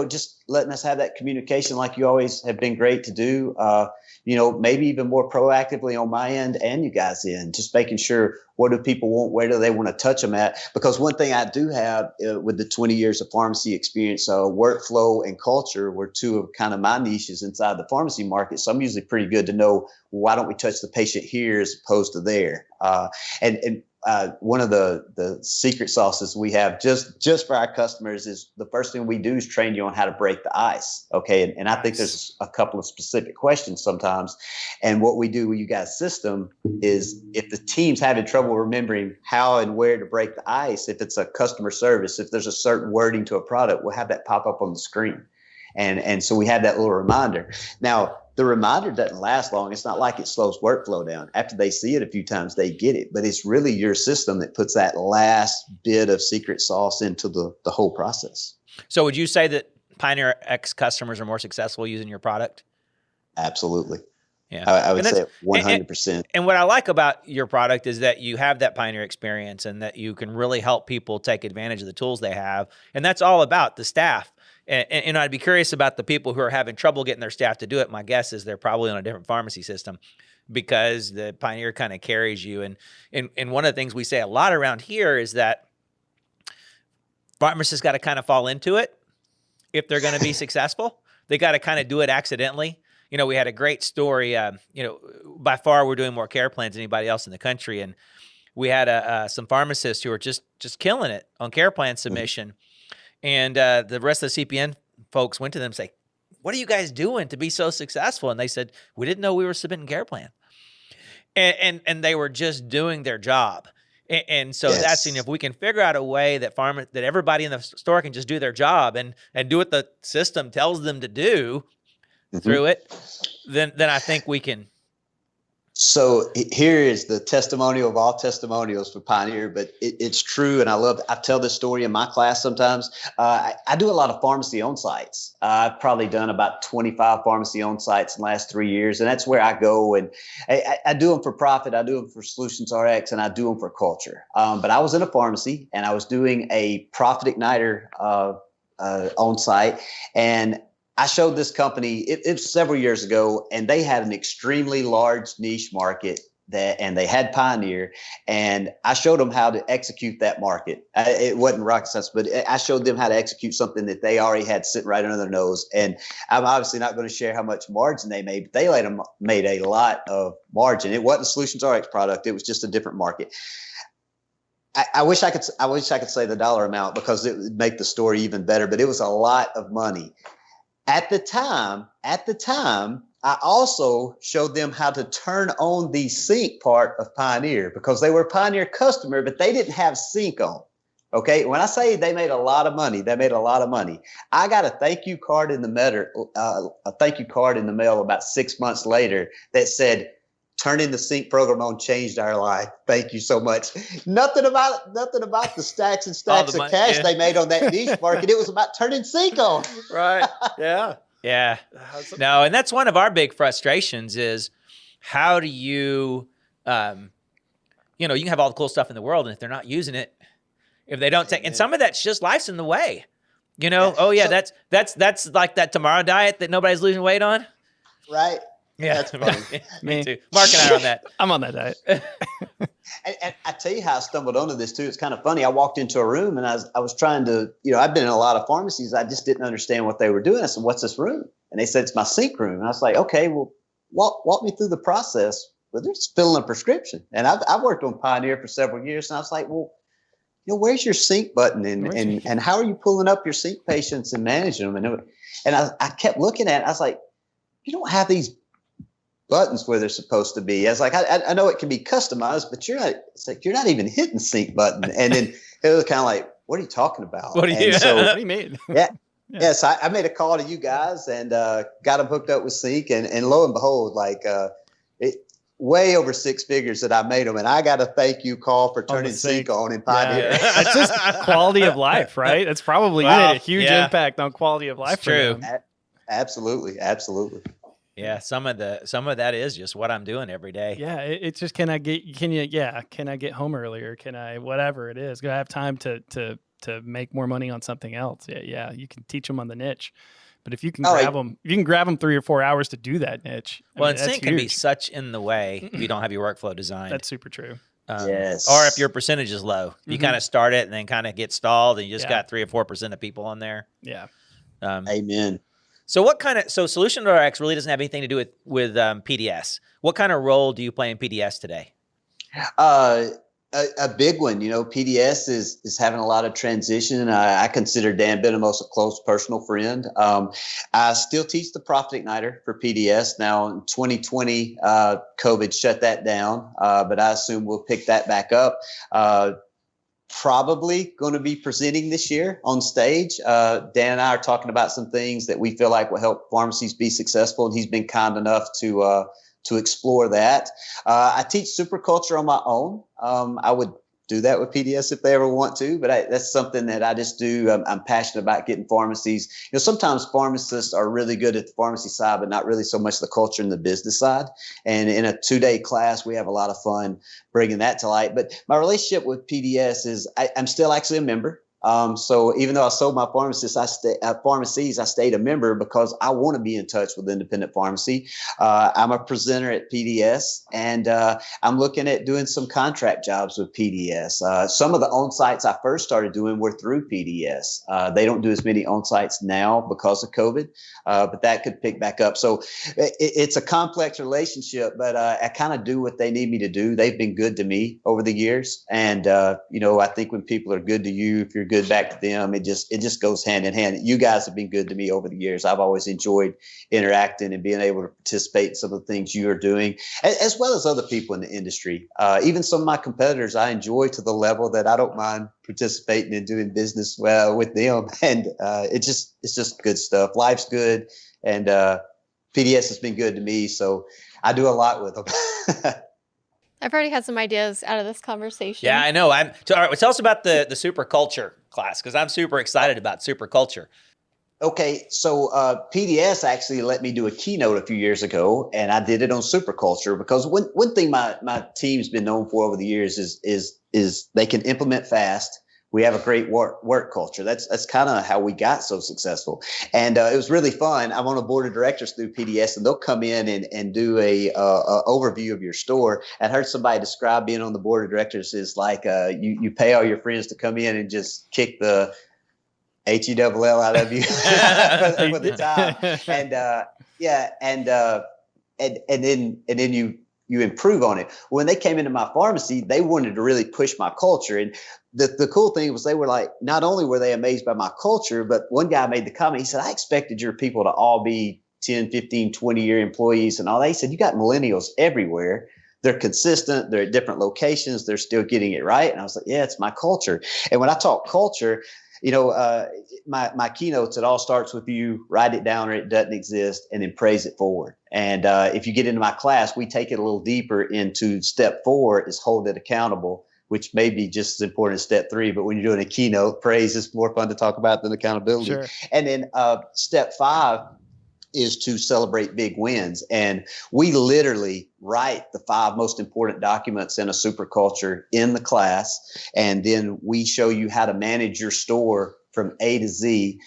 just letting us have that communication like you always have been great to do, maybe even more proactively on my end and you guys' end, just making sure what do people want, where do they want to touch them at? Because one thing I do have with the 20 years of pharmacy experience, workflow and culture were two of kind of my niches inside the pharmacy market. So I'm usually pretty good to know, why don't we touch the patient here as opposed to there? One of the secret sauces we have just for our customers is the first thing we do is train you on how to break the ice. Okay. And I think there's a couple of specific questions sometimes. And what we do with you guys' system is if the team's having trouble remembering how and where to break the ice, if it's a customer service, if there's a certain wording to a product, we'll have that pop up on the screen. And so we have that little reminder. Now, the reminder doesn't last long. It's not like it slows workflow down. After they see it a few times, they get it. But it's really your system that puts that last bit of secret sauce into the whole process. So would you say that Pioneer X customers are more successful using your product? Absolutely. Yeah, I would say 100%. And what I like about your product is that you have that Pioneer experience and that you can really help people take advantage of the tools they have. And that's all about the staff. And I'd be curious about the people who are having trouble getting their staff to do it. My guess is they're probably on a different pharmacy system because the Pioneer kind of carries you. And one of the things we say a lot around here is that pharmacists got to kind of fall into it if they're going to be successful. They got to kind of do it accidentally. We had a great story. By far we're doing more care plans than anybody else in the country, and we had some pharmacists who were just killing it on care plan submission. And the rest of the CPN folks went to them and say, "What are you guys doing to be so successful?" And they said, "We didn't know we were submitting care plan." And they were just doing their job. And so that's, if we can figure out a way that that everybody in the store can just do their job and do what the system tells them to do through it, then I think we can. So here is the testimonial of all testimonials for Pioneer, but it's true. And I tell this story in my class sometimes. I do a lot of pharmacy on sites. I've probably done about 25 pharmacy on sites in the last 3 years. And that's where I go. And I do them for profit. I do them for Solutions RX, and I do them for culture. But I was in a pharmacy and I was doing a profit igniter on site. And I showed this company, it was several years ago, and they had an extremely large niche market and they had Pioneer, and I showed them how to execute that market. It wasn't rocket science, but I showed them how to execute something that they already had sitting right under their nose. And I'm obviously not going to share how much margin they made, but they made a lot of margin. It wasn't a Solutions RX product. It was just a different market. I wish I could say the dollar amount because it would make the story even better, but it was a lot of money. At the time, I also showed them how to turn on the sync part of Pioneer because they were a Pioneer customer, but they didn't have sync on. Okay. When I say they made a lot of money, I got a thank you card in the mail about 6 months later that said, "Turning the sync program on changed our life. Thank you so much." Nothing about the stacks and stacks of cash they made on that niche market. It was about turning sync on. Right. Yeah. Yeah. No, and that's one of our big frustrations is how do you, you can have all the cool stuff in the world, and if they're not using it, if they don't take, and some of that's just life's in the way. That's like that tomorrow diet that nobody's losing weight on. Right. Yeah, that's funny. Me too. Mark and I are on that. I'm on that diet. And I tell you how I stumbled onto this too. It's kind of funny. I walked into a room and I was trying to, I've been in a lot of pharmacies. I just didn't understand what they were doing. I said, "What's this room?" And they said, "It's my sync room." And I was like, "Okay, well, walk me through the process." Well, they're just filling a prescription. And I've worked on Pioneer for several years. And I was like, "Well, where's your sync button? And how are you pulling up your sync patients and managing them?" And I kept looking at it. I was like, "You don't have these buttons where they're supposed to be. I was like, I know it can be customized, but it's like, you're not even hitting the sync button. And then it was kind of like, what are you talking about? What do you- So, What do you mean? yeah. Yes, I made a call to you guys and got them hooked up with Sync, and lo and behold, way over six figures that I made them, and I got a thank you call for turning Sync on in 5 years. It's just quality of life, right? It's probably you made a huge impact on quality of life. It's true. Absolutely. Yeah, some of that is just what I'm doing every day. Yeah, it's just can I get home earlier? Can I whatever it is? Gonna have time to make more money on something else? Yeah, you can teach them on the niche, but if you can grab them 3 or 4 hours to do that niche. Well, and Sync can be such in the way if you don't have your workflow designed. That's super true. Yes. Or if your percentage is low, you kind of start it and then kind of get stalled, and you just Yeah. got 3 or 4% of people on there. Yeah. Amen. So Solution.rx really doesn't have anything to do with PDS. What kind of role do you play in PDS today? A big one, PDS is having a lot of transition. I consider Dan Benamos a close personal friend. I still teach the Profit Igniter for PDS. Now in 2020, COVID shut that down, but I assume we'll pick that back up. Probably going to be presenting this year on stage. Dan and I are talking about some things that we feel like will help pharmacies be successful, and he's been kind enough to explore that. I teach Superculture on my own. I would do that with PDS if they ever want to, but that's something that I just do. I'm passionate about getting pharmacies. Sometimes pharmacists are really good at the pharmacy side, but not really so much the culture and the business side. And in a 2-day class, we have a lot of fun bringing that to light. But my relationship with PDS is I'm still actually a member. So even though I sold my pharmacies, I stayed a member because I want to be in touch with independent pharmacy. I'm a presenter at PDS, and I'm looking at doing some contract jobs with PDS. Some of the on-sites I first started doing were through PDS. They don't do as many on-sites now because of COVID, but that could pick back up. So it's a complex relationship, but I kind of do what they need me to do. They've been good to me over the years. And, I think when people are good to you, if you're good back to them, it just goes hand in hand. You guys have been good to me over the years. I've always enjoyed interacting and being able to participate in some of the things you are doing, as well as other people in the industry. Even some of my competitors, I enjoy to the level that I don't mind participating and doing business with them. And it's just good stuff. Life's good, and PDS has been good to me, so I do a lot with them. I've already had some ideas out of this conversation. Yeah, I know. All right, tell us about the Superculture class, because I'm super excited about Superculture. Okay, so PDS actually let me do a keynote a few years ago, and I did it on Superculture because one thing my team's been known for over the years is they can implement fast. We have a great work culture. That's kind of how we got so successful. And it was really fun. I'm on a board of directors through PDS, and they'll come in and do a overview of your store. I heard somebody describe being on the board of directors is like you pay all your friends to come in and just kick the HELL out of you for the time. And then you improve on it. When they came into my pharmacy, they wanted to really push my culture. And the cool thing was they were like, not only were they amazed by my culture, but one guy made the comment, he said, I expected your people to all be 10, 15, 20-year employees and all that. He said, you got millennials everywhere. They're consistent. They're at different locations. They're still getting it right. And I was like, yeah, it's my culture. And when I talk culture, my keynotes, it all starts with you write it down or it doesn't exist, and then praise it forward. And if you get into my class, we take it a little deeper into step 4 is hold it accountable, which may be just as important as step 3. But when you're doing a keynote, praise is more fun to talk about than accountability. Sure. And then step 5 is to celebrate big wins. And we literally write the 5 most important documents in a Superculture in the class. And then we show you how to manage your store from A to Z.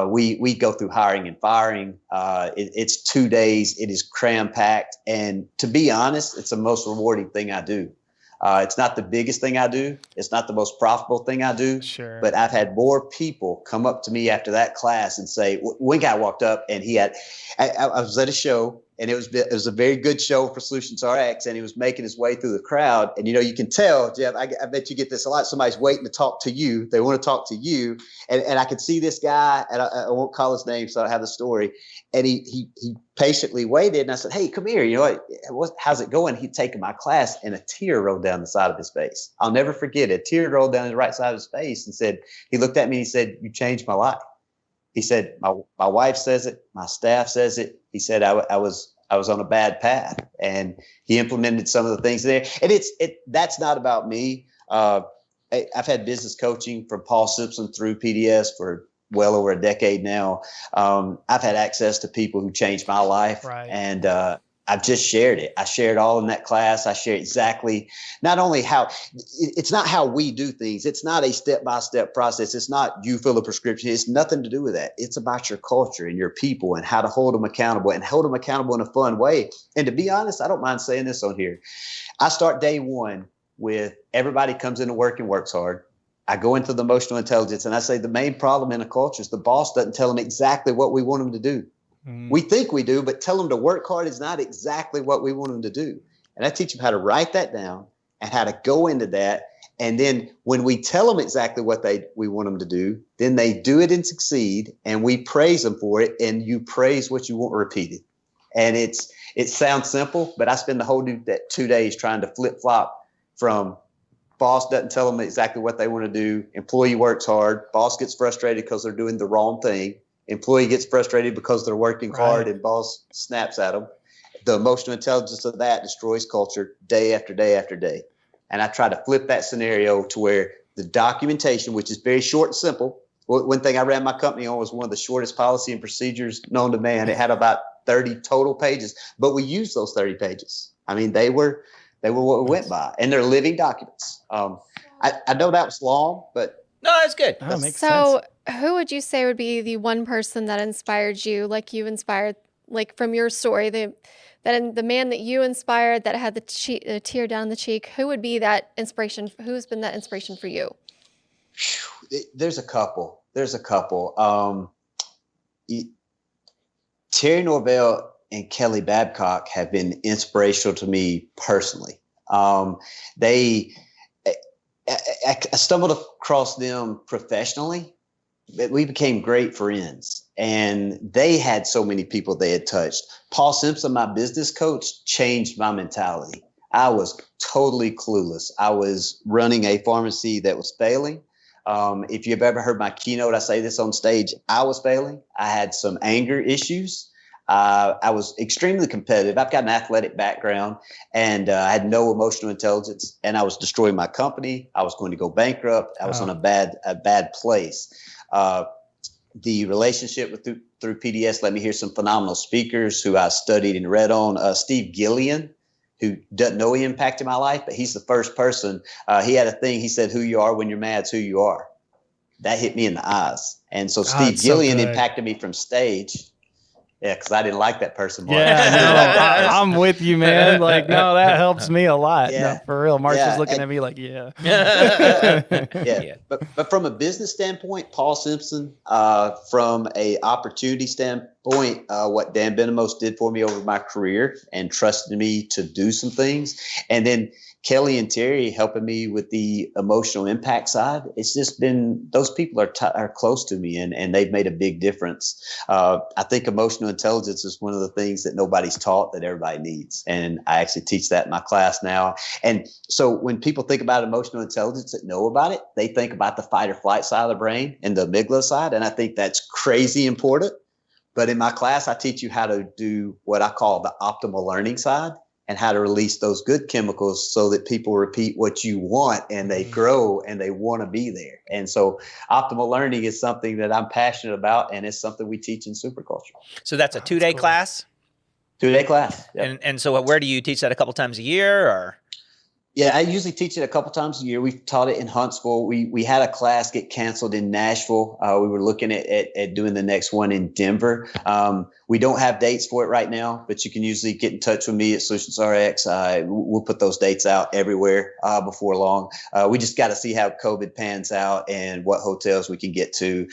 We go through hiring and firing. It's 2 days. It is cram packed. And to be honest, it's the most rewarding thing I do. It's not the biggest thing I do. It's not the most profitable thing I do. Sure. But I've had more people come up to me after that class and say, one guy walked up and I was at a show and it was a very good show for Solutions RX, and he was making his way through the crowd. And, you can tell, Jeff, I bet you get this a lot. Somebody's waiting to talk to you. They want to talk to you. And I could see this guy, and I won't call his name, so I don't have the story. And he patiently waited. And I said, hey, come here. How's it going? He'd taken my class, and a tear rolled down the side of his face. I'll never forget it. A tear rolled down the right side of his face and he looked at me and he said, you changed my life. He said, my wife says it. My staff says it. He said, I was on a bad path, and he implemented some of the things there. And that's not about me. I've had business coaching from Paul Simpson through PDS for well over a decade now. I've had access to people who changed my life, Right. and I've just shared it. I shared all in that class. I shared exactly not only how it's not how we do things. It's not a step-by-step process. It's not you fill a prescription. It's nothing to do with that. It's about your culture and your people and how to hold them accountable and hold them accountable in a fun way. And to be honest, I don't mind saying this on here. I start day one with everybody comes into work and works hard. I go into the emotional intelligence and I say the main problem in a culture is the boss doesn't tell them exactly what we want them to do. We think we do, but tell them to work hard is not exactly what we want them to do. And I teach them how to write that down and how to go into that. And then when we tell them exactly what we want them to do, then they do it and succeed, and we praise them for it. And you praise what you want repeated. And it sounds simple, but I spend the whole 2 days trying to flip flop from boss doesn't tell them exactly what they want to do. Employee works hard. Boss gets frustrated because they're doing the wrong thing. Employee gets frustrated because they're working hard, and boss snaps at them. The emotional intelligence of that destroys culture day after day after day. And I try to flip that scenario to where the documentation, which is very short and simple. One thing I ran my company on was one of the shortest policy and procedures known to man. It had about 30 total pages, but we used those 30 pages. I mean, they were what we went by, and they're living documents. I know that was long, but No, that's good. Oh, makes sense. So, who would you say would be the one person that inspired you, like you inspired, like from your story, the man that you inspired that had the tear down the cheek? Who would be that inspiration? Who's been that inspiration for you? There's a couple. Terry Norvell and Kelly Babcock have been inspirational to me personally. I stumbled across them professionally. We became great friends, and they had so many people they had touched. Paul Simpson, my business coach, changed my mentality. I was totally clueless. I was running a pharmacy that was failing. If you've ever heard my keynote, I say this on stage, I was failing. I had some anger issues. I was extremely competitive. I've got an athletic background, and I had no emotional intelligence, and I was destroying my company. I was going to go bankrupt. I was on a bad place. The relationship through PDS let me hear some phenomenal speakers who I studied and read on. Steve Gillian, who doesn't know he impacted my life, but he's the first person. He had a thing. He said, who you are when you're mad is who you are. That hit me in the eyes. And so Steve Gillian impacted me from stage. Yeah, because I didn't like that person. Mark. Yeah, no, I'm with you, man. Like, no, that helps me a lot. Yeah. No, for real. Mark's Yeah, just looking and- at me like, yeah. Yeah. But from a business standpoint, Paul Simpson, from a opportunity standpoint, what Dan Benamos did for me over my career and trusted me to do some things. And then Kelly and Terry helping me with the emotional impact side. It's just been, those people are close to me, and they've made a big difference. I think emotional intelligence is one of the things that nobody's taught that everybody needs. And I actually teach that in my class now. And so when people think about emotional intelligence that know about it, they think about the fight or flight side of the brain and the amygdala side. And I think that's crazy important. But in my class, I teach you how to do what I call the optimal learning side, and how to release those good chemicals so that people repeat what you want, and they grow and they want to be there. And so optimal learning is something that I'm passionate about, and it's something we teach in Superculture. So that's a 2-day cool. class? 2-day class. Yep. And so where do you teach that, a couple times a year, or? Yeah, I usually teach it a couple times a year. We've taught it in Huntsville. We had a class get canceled in Nashville. We were looking at doing the next one in Denver. We don't have dates for it right now, but you can usually get in touch with me at Solutions RX. We'll put those dates out everywhere before long. We just got to see how COVID pans out and what hotels we can get to.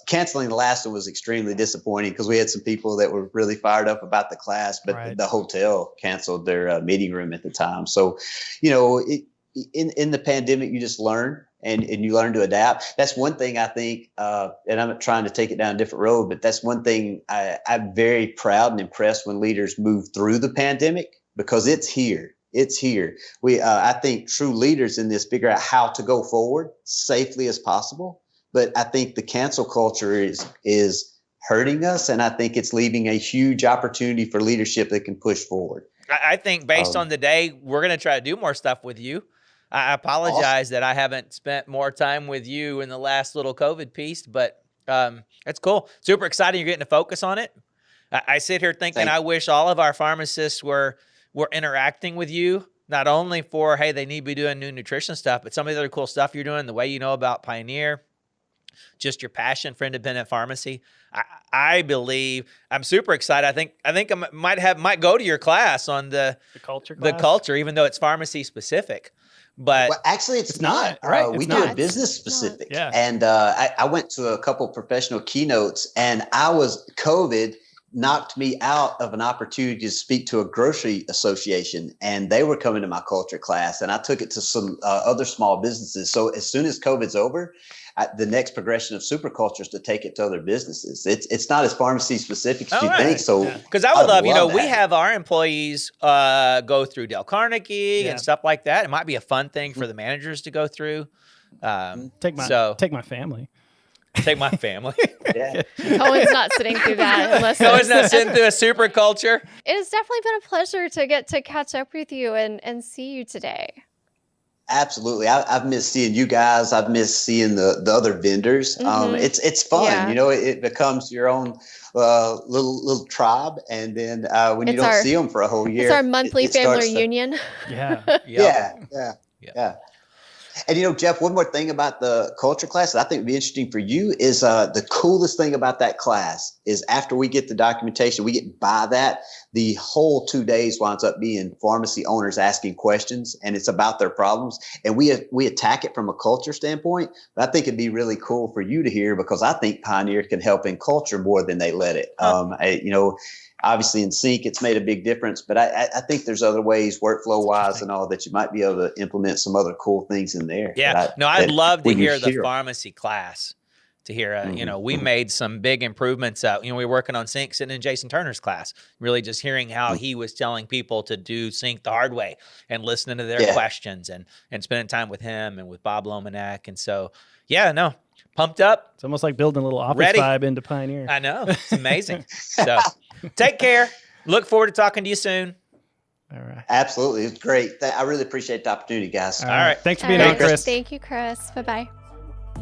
Canceling the last one was extremely disappointing because we had some people that were really fired up about the class, but the hotel canceled their meeting room at the time. So, in the pandemic, you just learn. And you learn to adapt. That's one thing I think, and I'm not trying to take it down a different road, but that's one thing I'm very proud and impressed when leaders move through the pandemic, because it's here. It's here. I think true leaders in this figure out how to go forward safely as possible. But I think the cancel culture is hurting us, and I think it's leaving a huge opportunity for leadership that can push forward. I think based on the day, we're going to try to do more stuff with you. I apologize that I haven't spent more time with you in the last little COVID piece, but it's cool. Super excited you're getting to focus on it. I sit here thinking I wish all of our pharmacists were interacting with you, not only for, hey, they need to be doing new nutrition stuff, but some of the other cool stuff you're doing, the way you know about Pioneer, just your passion for independent pharmacy. I believe I'm super excited. I think I might go to your class on the culture class? The culture, even though it's pharmacy specific. But actually, it's not. Right? We do it business specific. Yeah. And I went to a couple professional keynotes, and COVID knocked me out of an opportunity to speak to a grocery association, and they were coming to my culture class, and I took it to some other small businesses. So as soon as COVID's over, the next progression of Superculture is to take it to other businesses. It's not as pharmacy specific as you think. So, because I would love we have our employees go through Dale Carnegie and stuff like that. It might be a fun thing for the managers to go through. Take my family. Take my family. Yeah. Cohen's not sitting through that unless Cohen's not sitting through a Superculture. It has definitely been a pleasure to get to catch up with you and see you today. Absolutely. I've missed seeing you guys. I've missed seeing the other vendors. It's fun. Yeah. It becomes your own little tribe. And then when you don't see them for a whole year. It's our monthly family reunion. Yeah. And, Jeff, one more thing about the culture class that I think would be interesting for you is the coolest thing about that class is after we get the documentation, we get by that, the whole 2 days winds up being pharmacy owners asking questions, and it's about their problems. And we attack it from a culture standpoint. But I think it'd be really cool for you to hear, because I think Pioneer can help in culture more than they let it. Obviously in Sync, it's made a big difference, but I think there's other ways, workflow wise and all, that you might be able to implement some other cool things in there. Yeah. I'd love to hear the pharmacy class, to hear, we made some big improvements. We were working on Sync sitting in Jason Turner's class, really just hearing how he was telling people to do Sync the hard way and listening to their questions and spending time with him and with Bob Lomanak. And so, pumped up. It's almost like building a little office vibe into Pioneer. I know. It's amazing. So take care. Look forward to talking to you soon. All right. Absolutely. It's great. I really appreciate the opportunity, guys. All right. Thanks for being on, Chris. Thank you, Chris. Bye-bye.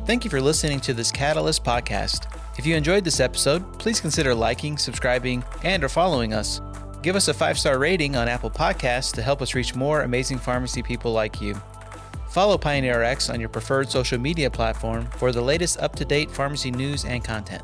Thank you for listening to this Catalyst podcast. If you enjoyed this episode, please consider liking, subscribing, and or following us. Give us a 5-star rating on Apple Podcasts to help us reach more amazing pharmacy people like you. Follow Pioneer RX on your preferred social media platform for the latest up-to-date pharmacy news and content.